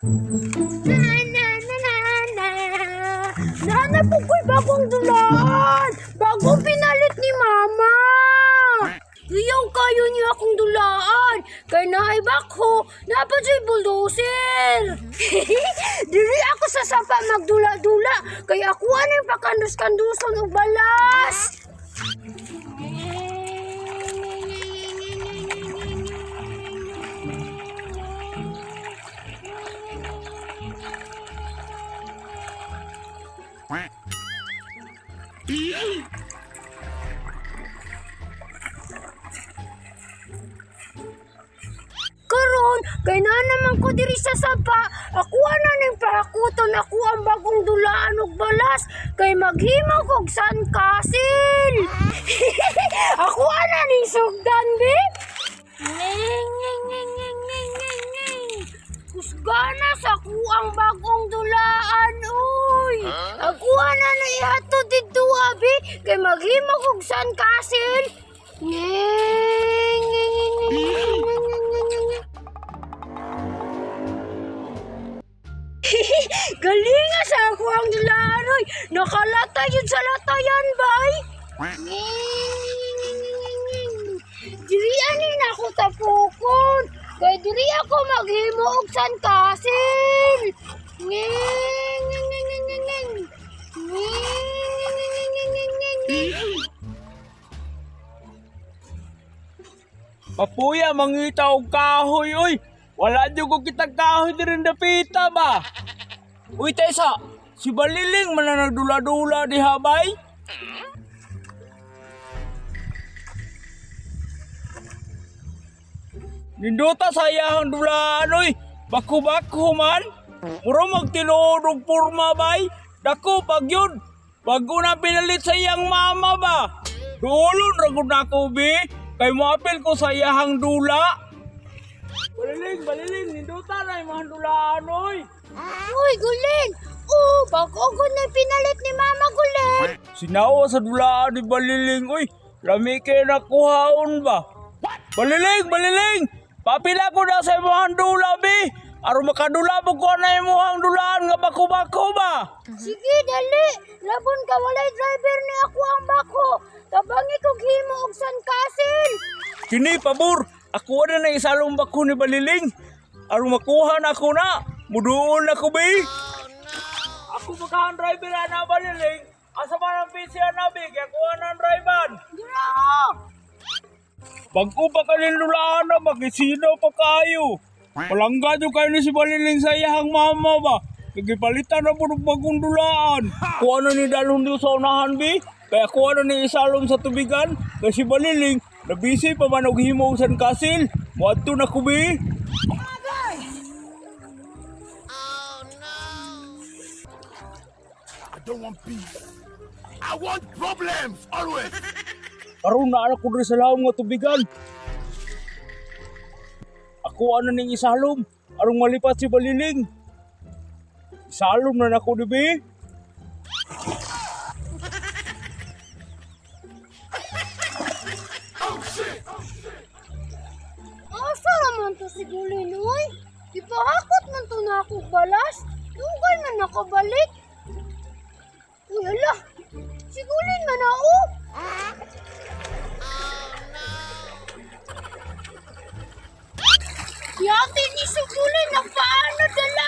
Na na na na na. Nahanap ko ko'y bagong dulaan. Bagong pinalit ni Mama. Iyaw kayo niya akong dulaan. Kaya naibakho, napadyo'y bulldozer. Diri ako sa sapa magdula-dula. Kaya ako anong pakandus-kanduson o balas. Karon, kay na naman ko diri sa sapa, ako na ning pahakuton ako ang bagong dulaan og balas kay maghimo kog sandcastle. Ako na ning sugdan be. Kusgana sa kuang bagong dulaan uy. Ako na na ihatod didto abi kay maghimo kog sandcastle. Galinga sa ako ang dulanoy. Nakalata yun sa latayan, bay. Diri anin ako tapukon. Kaya diri ako maghimo og sandcastle. Papuya, mangita og kahoy, oy. Wala dyo ko kitang kahoy din dapita ba? Uy, Tessa, si Baliling man na nagdula-dula di habay? Nindota sayang dulaan, oy. Baku-baku man. Puro magtinuod og purma bay. Dako, pag yun. Bago na pinalit sa iyang mama ba? Dulon ragod na ko, be. Kay moapil ko sa iyahang dula. Baliling, nindota na yung mga dulaan, oy. Uy, Gulin. Bago ko na pinalit ni Mama Gulin. Sinawa sa dulaan ni Baliling, oy. Lami kayo nakuhaon ba? Baliling! Papila ko na sa imong dula, be. Aron makadula po ko na imong dulaan nga bako-bako ba? Sige, dali. Labon ka walay driver ni ako ang bako. Tabangi ko himo og sandcastle. Kini, pabor. Ako na na isalong bako ni Baliling. Aron makuha na ako na. Muduon na ko, be. Ako makahan driver na Baliling. Asa man ang PC na, be. Kaya kuha na ang driver. Dira ako. Bago pa kanin lulaan na, makisino pa kayo. Palangga nyo kayo ni si Baliling sa iyahang mama ba? Nagipalitan na po ng bagong dulaan. Kuha na ni Dalon doon sa unahan, be. Kaya kuha na ni isalom sa tubigan. Kaya si Baliling, nabisi pa man og himo sa kasil. Muadto na ko, be. I don't want peace. I want problems always. Karoon na anak ko rin sa lahom nga tubigan. Ako ano ning isalom. Arong malipat si Baliling. Isalom na nako, di be. Asa naman to si Gulin, uy? Ipahakot man to na ako balas. Tunggal man nakabalik. Uy, ala. Si Gulin man na, oh. Yate ni si Gulin, nagpaano dala?